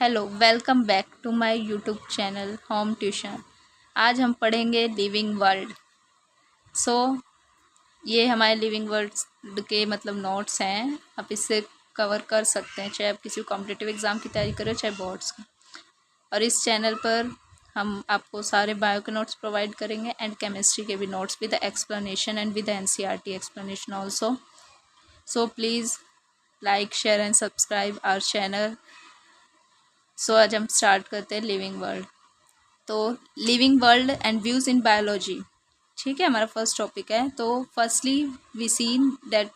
Hello, welcome back to my YouTube channel home tuition. आज हम पढ़ेंगे लिविंग वर्ल्ड। सो ये हमारे लिविंग वर्ल्ड के मतलब नोट्स हैं। आप इससे कवर कर सकते हैं, चाहे आप किसी कॉम्पिटिटिव एग्ज़ाम की तैयारी करें चाहे बोर्ड्स की। और इस चैनल पर हम आपको सारे बायो के नोट्स प्रोवाइड करेंगे एंड केमिस्ट्री के भी notes with explanation and with NCERT explanation also. So please like, share and subscribe our channel. So आज हम स्टार्ट करते हैं लिविंग वर्ल्ड। तो living world and views in biology, ठीक है, हमारा फर्स्ट टॉपिक है। तो firstly we seen that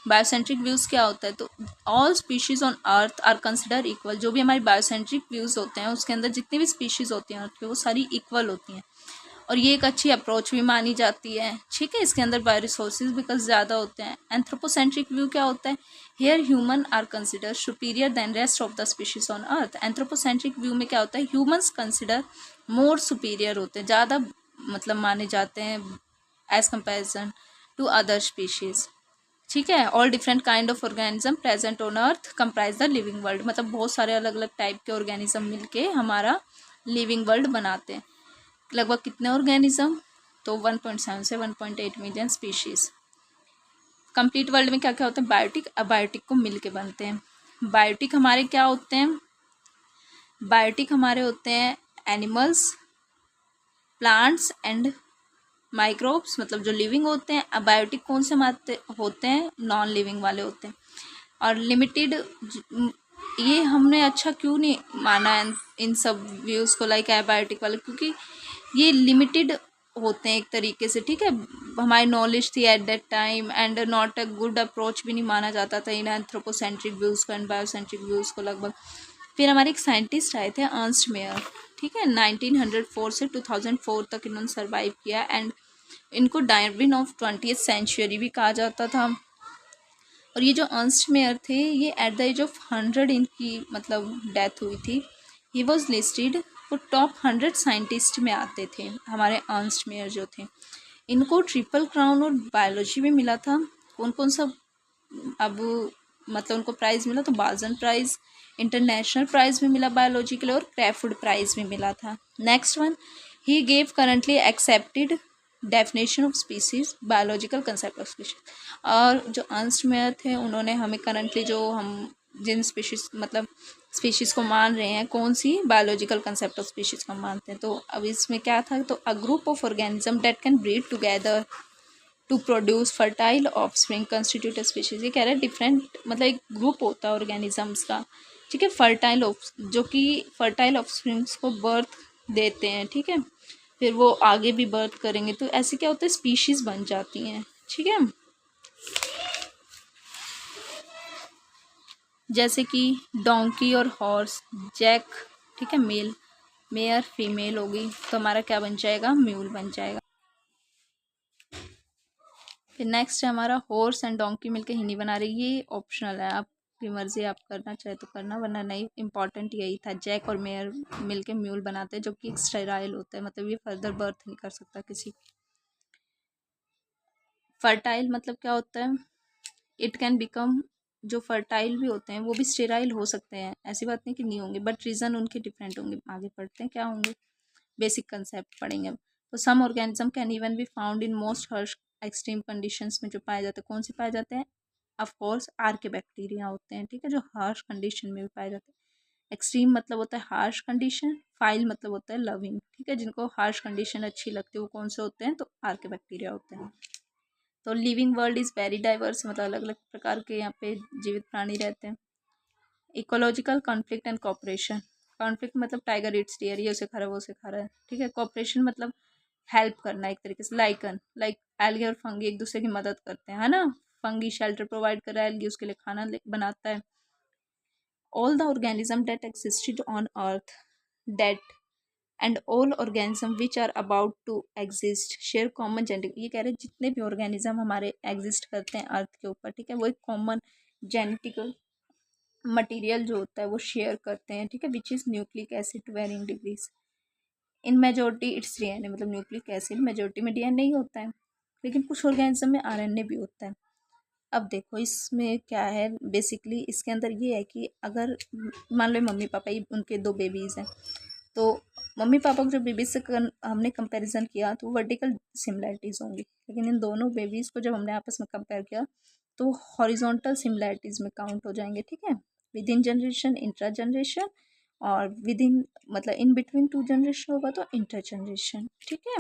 biocentric views क्या होता है। तो all species on earth are consider equal. जो भी हमारी बायोसेंट्रिक व्यूज़ होते हैं उसके अंदर जितनी भी स्पीशीज़ होती हैं अर्थ पे वो सारी इक्वल होती हैं, और ये एक अच्छी अप्रोच भी मानी जाती है। ठीक है, इसके अंदर बायो रिसोर्सेज बिकॉज ज़्यादा होते हैं। एंथ्रोपोसेंट्रिक व्यू क्या होता है, here human are consider superior than rest of the species on earth. Anthropocentric view में क्या होता है, ह्यूमन्स कंसिडर मोर सुपीरियर होते हैं, ज़्यादा मतलब माने जाते हैं as comparison to other species. ठीक है, all different kind of organism present on earth comprise the living world. मतलब बहुत सारे अलग अलग टाइप के ऑर्गेनिज्म मिलके हमारा लिविंग वर्ल्ड बनाते हैं। लगभग कितने ऑर्गेनिज्म, तो 1.7 से 1.8 मिलियन स्पीशीज़। कंप्लीट वर्ल्ड में क्या क्या होता है, बायोटिक अबायोटिक को मिल के बनते हैं। बायोटिक हमारे क्या होते हैं, बायोटिक हमारे होते हैं एनिमल्स, प्लांट्स एंड माइक्रोब्स, मतलब जो लिविंग होते हैं। अबायोटिक कौन से मानते होते हैं, नॉन लिविंग वाले होते हैं। और लिमिटेड, ये हमने अच्छा क्यों नहीं माना है इन सब व्यूज़ को लाइक एबायोटिक वाले, क्योंकि ये लिमिटेड होते हैं एक तरीके से। ठीक है, हमारी नॉलेज थी at that time and not a good approach भी नहीं माना जाता था इन एंथ्रोपोसेंट्रिक व्यूज़ को एंड बायोसेंट्रिक व्यूज़ को लगभग। फिर हमारे एक साइंटिस्ट आए थे अर्नस्ट मेयर, ठीक है, 1904 से 2004 तक इन्होंने सर्वाइव किया एंड इनको डार्विन ऑफ 20th सेंचुरी भी कहा जाता था। और ये जो अर्नस्ट मेयर थे, ये एट द एज ऑफ 100 इनकी मतलब डेथ हुई थी। ही वॉज लिस्टेड, वो टॉप 100 साइंटिस्ट में आते थे हमारे अर्नस्ट मेयर जो थे। इनको ट्रिपल क्राउन और बायोलॉजी में मिला था। कौन कौन सा अब मतलब उनको प्राइज़ मिला, तो बाल्जन प्राइज़, इंटरनेशनल प्राइज़ भी मिला बायोलॉजी के लिए, और क्रेफर्ड प्राइज़ भी मिला था। Next one, he gave currently accepted definition of species, biological concept of species. और जो अर्नस्ट मेयर थे उन्होंने हमें करंटली जो हम जिन स्पीशीज मतलब स्पीशीज़ को मान रहे हैं, कौन सी बायोलॉजिकल कंसेप्ट ऑफ स्पीशीज़ को मानते हैं। तो अब इसमें क्या था, तो a group of organism that can breed together to produce fertile offspring constitute species. ये कह रहे हैं डिफरेंट मतलब एक ग्रुप होता है ऑर्गेनिजम्स का, ठीक है, फर्टाइल ऑफ, जो कि फर्टाइल ऑफ स्प्रिंग्स को बर्थ देते हैं। ठीक है, फिर वो आगे भी बर्थ करेंगे, तो ऐसे क्या होता है, स्पीशीज बन जाती हैं। ठीक है, जैसे कि डोंकी और हॉर्स, जैक, ठीक है, मेल, मेयर फीमेल होगी, तो हमारा क्या बन जाएगा, म्यूल बन जाएगा। फिर नेक्स्ट है हमारा हॉर्स एंड डोंकी मिलके हिंदी बना रही है। ये ऑप्शनल है, आपकी मर्जी, आप करना चाहे तो करना वरना नहीं। इंपॉर्टेंट यही था, जैक और मेयर मिलके म्यूल बनाते हैं, जो कि स्टेराइल होता है, मतलब ये फर्दर बर्थ नहीं कर सकता किसी। फर्टाइल मतलब क्या होता है, इट कैन बिकम, जो फर्टाइल भी होते हैं वो भी स्टेराइल हो सकते हैं, ऐसी बात नहीं कि नहीं होंगे, बट रीज़न उनके डिफरेंट होंगे। आगे पढ़ते हैं क्या होंगे, बेसिक कंसेप्ट पढ़ेंगे अब। तो some organism can even be found in most harsh extreme conditions में जो पाए जाते हैं, कौन से पाए जाते हैं, ऑफ कोर्स आर्के बैक्टीरिया होते हैं। ठीक है, जो हार्श कंडीशन में भी पाए जाते हैं। एक्सट्रीम मतलब होता है हार्श कंडीशन, फाइल मतलब होता है लविंग। ठीक है, जिनको हार्श कंडीशन अच्छी लगती है वो कौन से होते हैं, तो आर्के बैक्टीरिया होते हैं। तो living world is very diverse, मतलब अलग अलग प्रकार के यहाँ पे जीवित प्राणी रहते हैं। Ecological conflict and cooperation, conflict मतलब टाइगर इट्स डियर, ये उसे खा रहा है वो उसे खा रहा है। ठीक है, कॉपरेशन मतलब हेल्प करना एक तरीके से, लाइकन लाइक एल्गी और फंगी एक दूसरे की मदद करते हैं, है ना। फंगी शेल्टर प्रोवाइड कर रहा है, एल्गी उसके लिए खाना बनाता है। All the organism that existed on earth that and all organism which are about to exist share common genetic. ये कह रहे हैं जितने भी ऑर्गेनिज्म हमारे एग्जिस्ट करते हैं अर्थ के ऊपर, ठीक है, वो एक कॉमन जेनेटिकल मटेरियल जो होता है वो शेयर करते हैं। ठीक है, which is nucleic acid to varying degrees. In majority it's DNA, मतलब न्यूक्लिक एसिड मेजोरिटी में डीएनए ही होता है, लेकिन कुछ ऑर्गेनिज्म में आरएनए भी होता है। अब देखो इसमें क्या है, बेसिकली इसके अंदर ये है कि अगर मान लो मम्मी पापा ही उनके दो बेबीज़ हैं, तो मम्मी पापा को जो बेबीज से हमने कंपैरिजन किया तो वर्टिकल सिमिलैरिटीज़ होंगी, लेकिन इन दोनों बेबीज़ को जब हमने आपस में कंपेयर किया तो हॉरिजॉन्टल सिमिलैरिटीज़ में काउंट हो जाएंगे, ठीक है। With in generation, intra generation, और विद इन मतलब इन बिटवीन टू जनरेशन होगा तो इंटर जनरेशन, ठीक है।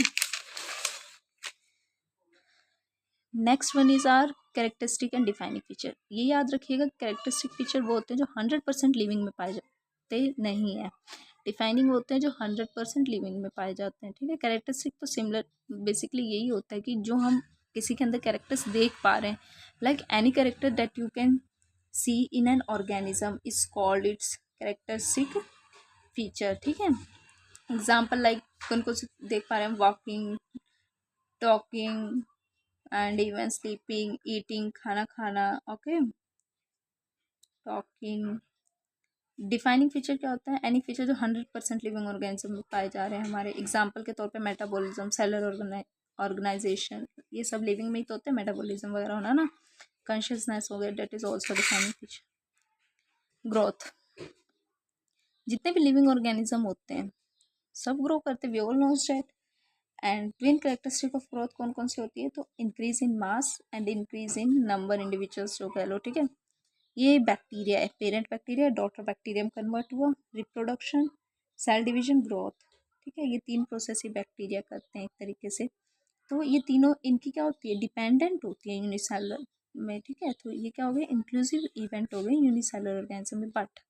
Next one is are characteristic and defining feature. ये याद रखिएगा, कैरेक्टरिस्टिक फीचर वो होते हैं जो 100% लिविंग में पाए जाते नहीं है, डिफाइनिंग होते हैं जो 100% लिविंग में पाए जाते हैं, ठीक है। कैरेक्टरिस्टिक तो सिमिलर बेसिकली यही होता है कि जो हम किसी के अंदर कैरेक्टर्स देख पा रहे हैं, like any character that you can see in an organism is called its characteristic feature, ठीक है। एग्जाम्पल लाइक कौन कौन से देख पा रहे हैं, walking, talking and even sleeping, eating, खाना खाना, ओके, टॉकिंग। डिफाइनिंग फीचर क्या होता है, एनी फीचर जो 100% लिविंग ऑर्गेनिज्म में पाए जा रहे हैं हमारे। एग्जांपल के तौर पे मेटाबॉलिज्म, सेलर ऑर्गेनाइजेशन, ये सब लिविंग में ही तो होते हैं, मेटाबॉलिज्म वगैरह होना ना। कॉन्शियसनेस हो गया, that is also defining feature. Growth, जितने भी लिविंग ऑर्गेनिज्म होते हैं सब ग्रो करते, we all knows that. And twin characteristic of growth कौन कौन सी होती है, तो increase in mass and increase in number individuals जो कह लो, ठीक है। ये बैक्टीरिया है, पेरेंट बैक्टीरिया, डॉटर बैक्टीरिया में कन्वर्ट हुआ, रिप्रोडक्शन, सेल डिवीजन, ग्रोथ, ठीक है। ये तीन प्रोसेस ही बैक्टीरिया करते हैं एक तरीके से। तो ये तीनों इनकी क्या होती है, डिपेंडेंट होती है यूनिसेलुलर में, ठीक है। तो ये क्या हो गया, इंक्लूसिव इवेंट हो गए यूनिसेलुलर ऑर्गेनिज्म में। But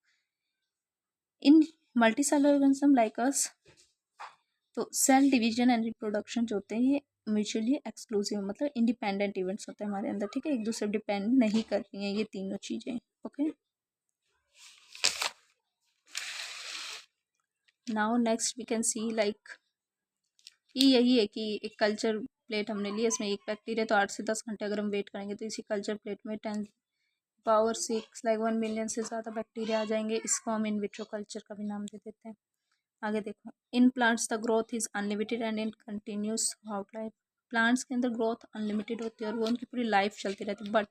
in multicellular organism like us, तो सेल डिवीजन एंड रिप्रोडक्शन जो होते हैं ये म्यूचुअली एक्सक्लूसिव, मतलब इंडिपेंडेंट इवेंट्स होते हैं हमारे अंदर, ठीक है। एक दूसरे डिपेंड नहीं कर रही हैं ये तीनों चीज़ें, okay. Now next we can see like, ये यही है कि एक कल्चर प्लेट हमने ली, इसमें एक बैक्टीरिया, तो 8 से 10 घंटे अगर हम वेट करेंगे तो इसी कल्चर प्लेट में 10⁻⁶ लाइक 1 मिलियन से ज़्यादा बैक्टीरिया आ जाएंगे। इसको हम इन विट्रो कल्चर का भी नाम दे देते हैं। आगे देखो, in plants the growth is unlimited and in continuous out life. Plants के अंदर ग्रोथ अनलिमिटेड होती है और वो उनकी पूरी लाइफ चलती रहती है। बट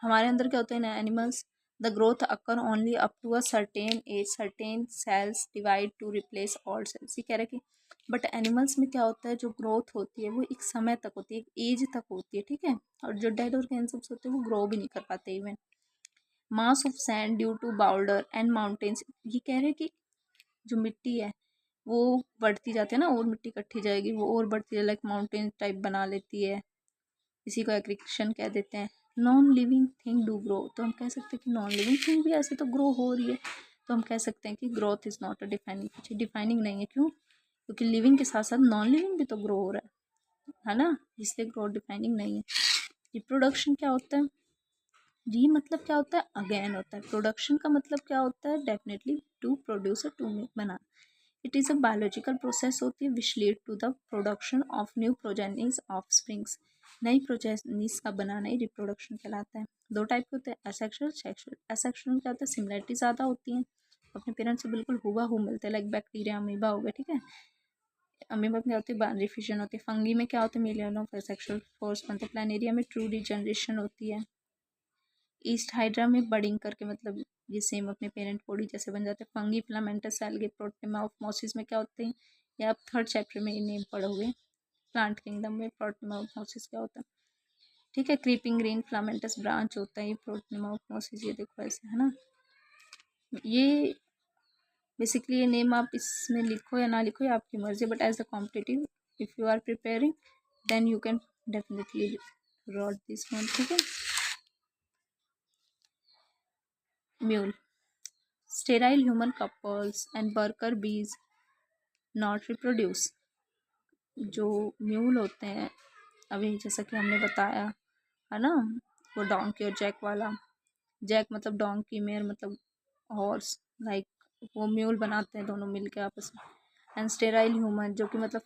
हमारे अंदर क्या होता है ना, animals, the growth occur only up to a certain age, certain cells divide to replace all cells. ये कह रहे हैं कि बट एनिमल्स में क्या होता है, जो ग्रोथ होती है वो एक समय तक होती है, एक एज तक होती है, ठीक है। और जो डेड ऑर्गेनिजम्स होते हैं वो ग्रो भी नहीं कर पाते even. Mass of sand due to boulder and mountains, ये कह रहे हैं कि जो मिट्टी है वो बढ़ती जाती है ना, और मिट्टी इकट्ठी जाएगी वो और बढ़ती है, लाइक माउंटेन टाइप बना लेती है, इसी को एग्रीक्शन कह देते हैं। Non living thing do grow, तो हम कह सकते हैं कि नॉन लिविंग थिंग भी ऐसे तो ग्रो हो रही है, तो हम कह सकते हैं कि growth is not a defining feature. Defining नहीं है, क्यों, क्योंकि लिविंग के साथ साथ नॉन लिविंग भी तो ग्रो हो रहा है ना, इसलिए ग्रोथ डिफाइनिंग नहीं है। रिप्रोडक्शन क्या होता है, री मतलब क्या होता है, अगेन होता है। प्रोडक्शन का मतलब क्या होता है, डेफिनेटली टू प्रोड्यूस, टू बना। It is a biological process होती है which lead to the production of new progenies offsprings. नई प्रोजेनिस का बनाना ही रिप्रोडक्शन कहलाता है। दो टाइप के होते हैं, एसेक्सुअल, सेक्सुअल। एसेक्सुअल में क्या होता है, सिमिलरिटी ज़्यादा होती है, अपने पेरेंट्स से बिल्कुल हुबहू मिलते हैं, लाइक बैक्टीरिया, अमीबा हो गया, ठीक है। अमीबा में क्या होती है, बाइनरी फिजन होती है। फंगी में क्या होता है, मिलियन ऑफ सेक्सुअल फोर्स बनते हैं। प्लानेरिया में ट्रू रिजनरेशन होती है। ईस्ट हाइड्रा में बडिंग करके, मतलब ये सेम अपने पेरेंट बॉडी जैसे बन जाते हैं। फंगी, फिलामेंटस, एल्गे, प्रोटोमेटमॉसिस में क्या होते हैं, ये आप थर्ड चैप्टर में नेम पढ़ोगे। प्लांट किंगडम में प्रोटोमेटमॉसिस क्या होता है, ठीक है। क्रीपिंग ग्रीन फिलामेंटस ब्रांच होता है ये प्रोटोमेटमॉसिस, ये देखो ऐसे है ना। ये बेसिकली ये नेम आप इसमें लिखो या ना लिखो, ये आपकी मर्जी, but as a competitive if you are preparing then you can definitely rote this one, ठीक है। Mule, sterile human couples and worker bees not reproduce. जो म्यूल होते हैं, अभी जैसा कि हमने बताया है ना, वो डोंकी और जैक वाला, जैक मतलब डोंकी, मेयर मतलब हॉर्स, लाइक वो म्यूल बनाते हैं दोनों मिलके आपस में। एंड स्टेराइल ह्यूमन जो कि मतलब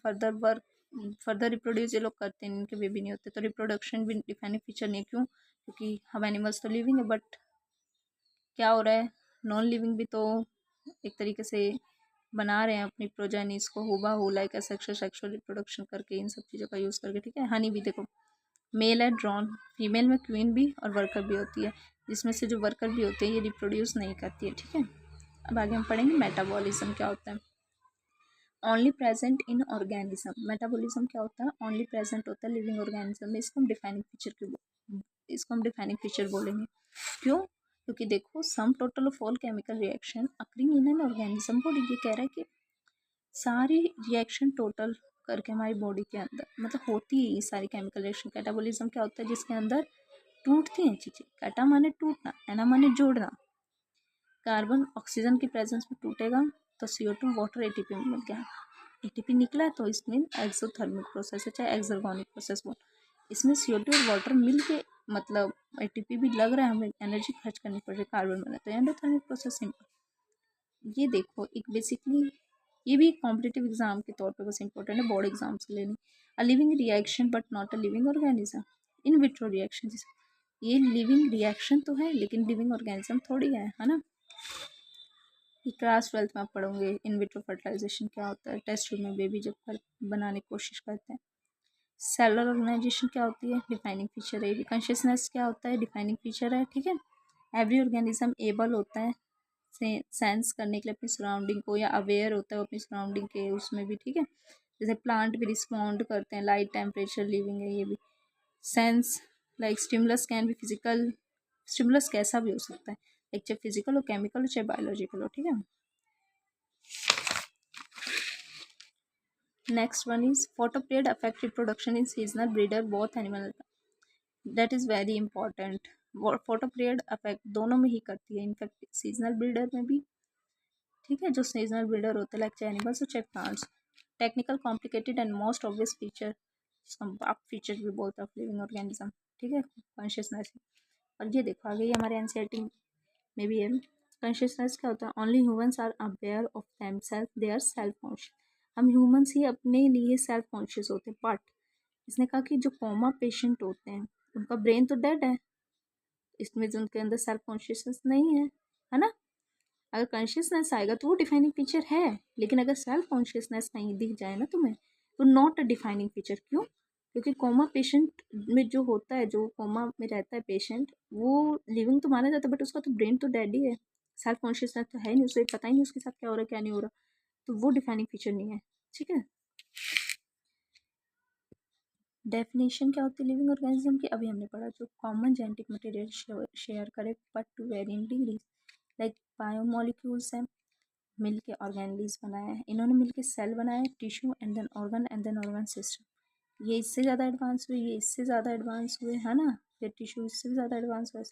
फर्दर रिप्रोड्यूस ये लोग करते हैं, इनके बेबी नहीं होते, तो रिप्रोडक्शन भी डिफाइनिंग फीचर नहीं है, क्यों, क्योंकि हम एनिमल्स तो लिविंग है, बट क्या हो रहा है, नॉन लिविंग भी तो एक तरीके से बना रहे हैं अपनी प्रोजेनिस को हुबहू, लाइक सेक्सुअल रिप्रोडक्शन करके, इन सब चीज़ों का यूज़ करके, ठीक है। हनी भी देखो, मेल है ड्रोन, फीमेल में क्वीन भी और वर्कर भी होती है, जिसमें से जो वर्कर भी होते हैं ये रिप्रोड्यूस नहीं करती है, ठीक है। अब आगे हम पढ़ेंगे मेटाबॉलिज्म क्या होता है। Only present in organism, metabolism क्या होता है, ओनली प्रेजेंट होता है लिविंग ऑर्गेनिज्म में। इसको हम डिफाइनिंग फीचर बोलेंगे। क्यों? क्योंकि देखो sum total of all chemical reaction occurring in an organism body, ये कह रहा है कि सारी रिएक्शन टोटल करके हमारी बॉडी के अंदर मतलब होती है ये सारी केमिकल रिएक्शन। कैटाबॉलिज्म क्या होता है, जिसके अंदर टूटती हैं चीज़ें। कैटा माने टूटना, एना माने जोड़ना। कार्बन ऑक्सीजन की प्रेजेंस में टूटेगा तो CO2 वाटर ATP में मिल गया, ATP निकला तो इसमें एक्सोथर्मिक प्रोसेस है, चाहे एक्सर्गोनिक प्रोसेस बोल। इसमें CO2 और वाटर मिल के मतलब ATP भी लग रहा है, हमें एनर्जी खर्च करनी पड़ रही है कार्बन बना, तो एंडोथर्मिक प्रोसेस सिंपल। ये देखो एक बेसिकली ये भी कॉम्पिटिटिव एग्जाम के तौर पे बस इंपॉर्टेंट है, बोर्ड एग्जाम्स के लिए नहीं। A living reaction but not a living organism. In vitro reaction, ये लिविंग रिएक्शन तो है लेकिन लिविंग ऑर्गेनिज्म थोड़ी है ना। ये क्लास 12th में आप पढ़ोगे इन विट्रो फर्टिलाइजेशन क्या होता है, टेस्ट ट्यूब में बेबी जब बनाने की कोशिश करते हैं। सेलुलर ऑर्गेनाइजेशन क्या होती है, डिफाइनिंग फीचर है। कॉन्शियसनेस क्या होता है, डिफाइनिंग फीचर है, ठीक है। एवरी ऑर्गेनिज्म एबल होता है सेंस करने के लिए अपनी सराउंडिंग को, या अवेयर होता है अपनी सराउंडिंग के उसमें भी, ठीक है। जैसे प्लांट भी रिस्पॉन्ड करते हैं, लाइट टेम्परेचर लिविंग है, ये भी sense like stimulus can be physical, stimulus कैसा भी हो सकता है, लाइक चाहे फिजिकल हो, केमिकल हो, चाहे बायोलॉजिकल हो, ठीक है। Next one is photo period affect reproduction in seasonal breeder both animal, that is very important. Photo period affect दोनों में ही करती है, इनफैक्ट सीजनल ब्रीडर में भी, ठीक है। जो सीजनल ब्रीडर होते हैं लाइक चाहे एनिमल्स हो चाहे plants. Technical complicated and most obvious feature, आप फीचर भी बोलते हैं लिविंग ऑर्गेनिज्म, ठीक है, कॉन्शियसनेस। और ये देखो आगे ये हमारे एनसीईआरटी में भी है। कॉन्शियसनेस क्या होता है, only humans are aware of themselves, they are self conscious. हम ह्यूमंस ही अपने लिए सेल्फ कॉन्शियस होते हैं, बट इसने कहा कि जो कोमा पेशेंट होते हैं उनका ब्रेन तो डेड है, इसमें जो उनके अंदर सेल्फ कॉन्शियसनेस नहीं है ना। अगर कॉन्शियसनेस आएगा तो वो डिफाइनिंग फीचर है, लेकिन अगर सेल्फ कॉन्शियसनेस नहीं दिख जाए ना तुम्हें तो नॉट अ डिफाइनिंग फीचर। क्यों? क्योंकि कोमा पेशेंट में जो होता है, जो कोमा में रहता है पेशेंट, वो लिविंग तो माना जाता है बट उसका तो ब्रेन तो डेड ही है, सेल्फ कॉन्शियसनेस तो है नहीं, उसे पता ही नहीं उसके साथ क्या हो रहा है क्या नहीं हो रहा, तो वो डिफाइनिंग फीचर नहीं है, ठीक है। डेफिनेशन क्या होती है लिविंग ऑर्गेनिज्म की, अभी हमने पढ़ा, जो कॉमन जेनेटिक मटेरियल शेयर करे but to varying degrees, like biomolecules हैं, मिल के ऑर्गेनलीज बनाया है, इन्होंने मिल के सेल बनाया है, tissue and then organ system. ये इससे ज़्यादा एडवांस हुए, ये इससे ज़्यादा एडवांस हुए, है ना, ये टिश्यू इससे भी ज़्यादा एडवांस हुआ।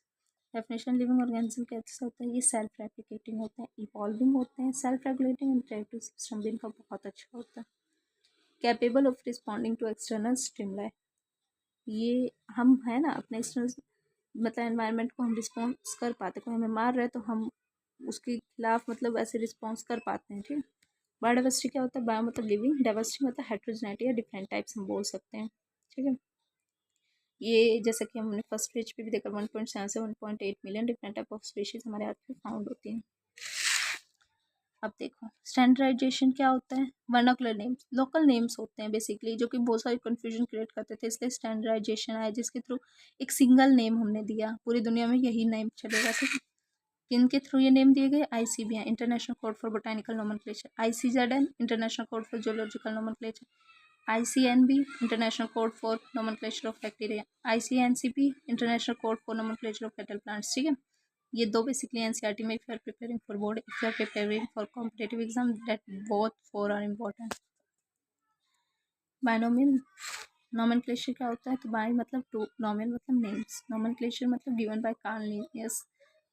डेफिनेशन लिविंग ऑर्गेनिज्म कैसे होता है, ये सेल्फ रेप्लिकेटिंग होते हैं, इवॉल्विंग होते हैं, self regulating and reactive system भी इनका बहुत अच्छा होता है। Capable of responding to external stimuli, ये हम है ना अपने एक्सटर्नल मतलब एनवायरनमेंट को हम रिस्पॉन्स कर पाते, कोई हमें मार रहा है तो हम उसके खिलाफ मतलब ऐसे रिस्पॉन्स कर पाते हैं, ठीक है। बायोडाइवर्सिटी क्या होता है, बायो मतलब लिविंग, डाइवर्सिटी मतलब हेट्रोजेनिटी या डिफरेंट टाइप्स हम बोल सकते हैं, ठीक है। ये जैसा कि हमने फर्स्ट पेज पे भी देखा 1.7 से 1.8 million different type of species हमारे अर्थ पे फाउंड होती हैं। अब देखो स्टैंडर्डाइजेशन क्या होता है, वर्नाकुलर नेम्स लोकल नेम्स होते हैं बेसिकली, जो कि बहुत सारी कन्फ्यूजन क्रिएट करते थे, इसलिए स्टैंडर्डाइजेशन आया जिसके थ्रू एक सिंगल नेम हमने दिया, पूरी दुनिया में यही नेम चलेगा, ठीक है। किनके थ्रू ये नेम दिए गए, ICBN international code for botanical nomenclature, ICZN international code for zoological nomenclature, ICNB international code for nomenclature of bacteria, ICNCP international code for nomenclature of petal plants, ठीक है। ये दो बेसिकली एनसीईआरटी में, if you are preparing for board, if you are preparing for competitive exam, that both four are important. Binomial nomenclature क्या होता है, तो bi मतलब टू, नोमियल मतलब नेम्स, नोमेनक्लेचर मतलब गिवन बाय कार्ल लिनियस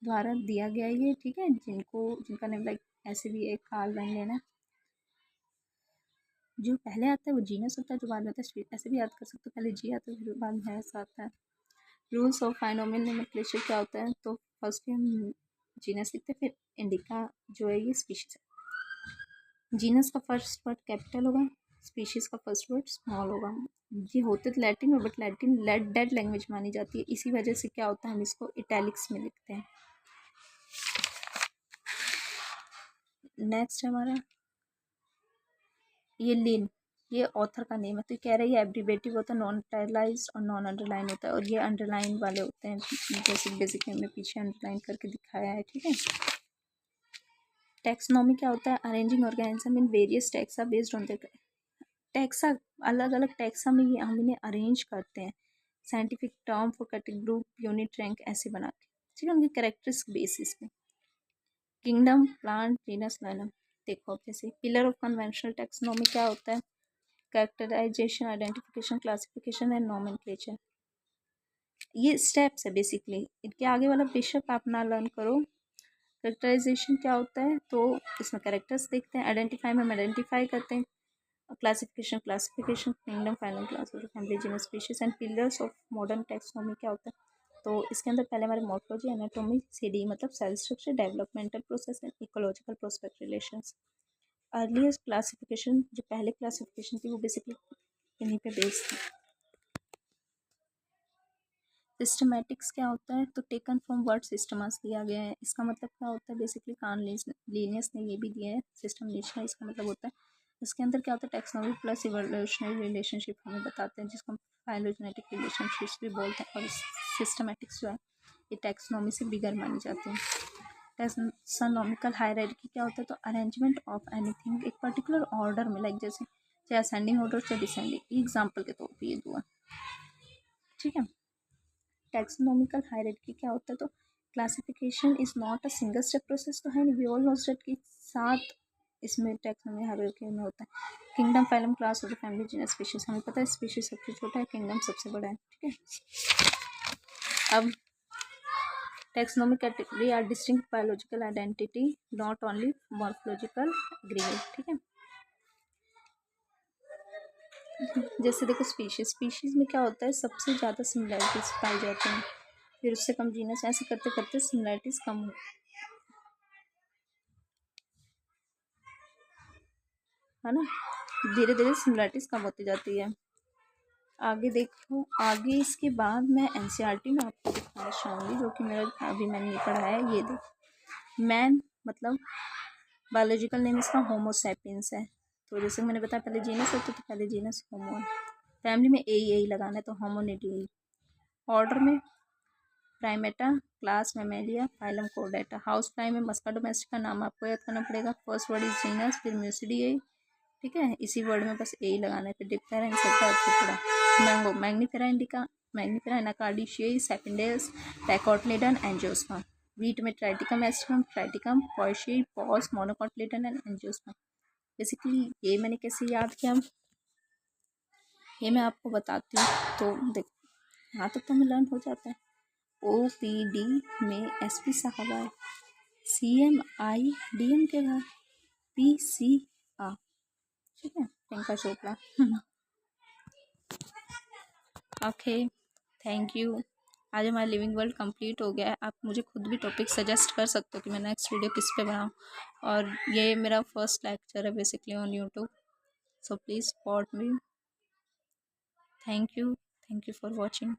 द्वारा दिया गया ये, ठीक है, जिनका नेम लाइक ऐसे भी एक कार्ल लिनियस है। जो पहले आता है वो जीनस होता है, जो बाद में आता है ऐसे भी याद कर सकते हो, पहले जी आता है फिर बाद में ऐसा आता है। रूल्स ऑफ बायनोमियल नोमेनक्लेचर क्या होता है, तो फर्स्ट हम जीनस लिखते हैं, फिर इंडिका जो है ये स्पीशीज है। जीनस का फर्स्ट वर्ड कैपिटल होगा, स्पीशीज का फर्स्ट वर्ड स्मॉल होगा। ये होते तो लैटिन में, बट लैटिन डेड लैंग्वेज मानी जाती है, इसी वजह से क्या होता है हम इसको इटैलिक्स में लिखते हैं। नेक्स्ट हमारा ये लिन, ये ऑथर का नेम है। तो कह रहा है ये एब्रीवेटिव होता है, नॉन इटैलाइज्ड और नॉन अंडरलाइन होता है, और ये अंडरलाइन वाले होते हैं, जैसे बेसिकली हमने पीछे अंडरलाइन करके दिखाया है। ठीक है। टैक्सोनॉमी क्या होता है? Arranging organism in various taxa based on the taxa, अलग अलग टैक्सा में ये हम इन्हें अरेंज करते हैं scientific term for category, group, unit, rank ऐसे बना के। ठीक है, उनके कैरेक्टरिस्टिक बेसिस पे। Kingdom, plant, genus, phylum. देखो जैसे पिलर ऑफ कन्वेंशनल टैक्सोनॉमी क्या होता है? Characterization, identification, classification and nomenclature. ये स्टेप्स है बेसिकली। इनके आगे वाला बेशक आप ना लर्न करो। कैरेक्टराइजेशन क्या होता है? तो इसमें कैरेक्टर्स देखते हैं। आइडेंटिफाई में हम आइडेंटिफाई करते हैं। Classification, kingdom, phylum, class, family, genus, species and pillars of modern taxonomy क्या होता है? तो इसके अंदर पहले हमारे मॉर्फोलॉजी, एनाटॉमी, सीडी मतलब cell structure, developmental process and ecological prospect relations. Earliest classification, जो पहले क्लासिफिकेशन थी वो बेसिकली इन्हीं पे बेस्ड थी। सिस्टमैटिक्स क्या होता है? तो टेकन फ्रॉम वर्ड सिस्टमस लिया गया है। इसका मतलब क्या होता है? बेसिकली कार्ल लिनियस ने ये भी दिया है। सिस्टम नेचर इसका मतलब होता है, इसके अंदर क्या होता है? टैक्सोनॉमी प्लस इवोल्यूशनरी रिलेशनशिप हमें बताते हैं, जिसको हम फाइलोजेनेटिक रिलेशनशिप्स भी बोलते हैं। और सिस्टमैटिक्स जो है ये टैक्सोनॉमी से बिगर मानी जाती है। टैक्सोनॉमिकल हायरार्की क्या होता है? तो अरेंजमेंट ऑफ एनीथिंग एक पर्टिकुलर ऑर्डर में, लाइक जैसे चाहे असेंडिंग ऑर्डर चाहे डिसेंडिंग, एग्जाम्पल के तौर पर ये दो है। ठीक है। टैक्सोनॉमिकल हायरार्की क्या होता है? तो classification is not a single step process, तो है वी ऑल नो दैट के साथ इसमें टैक्सोनॉमी हायरार्की में होता है। किंगडम, फाइलम, क्लास और फैमिली, जीनस, स्पीशीज। हमें पता है स्पीशीज सबसे छोटा है, किंगडम सबसे बड़ा है। ठीक है। अब taxonomic category are distinct biological identity, not only morphological aggregate. ठीक है। जैसे देखो स्पीशीज में क्या होता है? सबसे ज़्यादा सिमिलैरिटीज पाई जाती हैं, फिर उससे कम जीनस, ऐसे करते करते सिमिलैरिटीज कम हो, है ना, धीरे धीरे सिमिलैरिटीज कम होती जाती है। आगे देखो, आगे इसके बाद मैं एनसीईआरटी में आपको दिखाना चाहूँगी, जो कि मेरा अभी मैंने नहीं पढ़ा है। ये देखो, मैन मतलब बायोलॉजिकल नेम इसका होमोसैपियंस है। तो जैसे मैंने बताया पहले जीनस होता है, तो पहले जीनस होमो है। फैमिली में ए लगाना है, तो होमोनिडी। ऑर्डर में Primata, class Mammalia, phylum Chordata. House fly में मस्का डोमेस्टिका, नाम आपको याद करना पड़ेगा। फर्स्ट वर्ड इज जीनस, फिर म्यूसिडिए। ठीक है, इसी वर्ड में बस ए लगाना है। फिर Diptera, Insecta, Arthropoda. Mango, Mangifera indica, Mangifera Anacardiaceae, Sapindales, dicotyledon, angiosperm. Wheat में Triticum aestivum, Triticum, Poaceae, Poales, monocotyledon and angiosperm. Basically ये मैंने कैसे याद किया, ये मैं आपको बताती हूँ। तो देखो यहाँ तक तो हमें लर्न हो जाता है। OPD में SP साहब आए, CMI DM के बाद PCA। ठीक है, Priyanka Chopra. Okay, thank you. आज हमारा लिविंग वर्ल्ड कंप्लीट हो गया है। आप मुझे खुद भी टॉपिक सजेस्ट कर सकते हो कि मैं नेक्स्ट वीडियो किस पे बनाऊँ, और ये मेरा फर्स्ट लेक्चर है basically on YouTube, so please support me. Thank you for watching.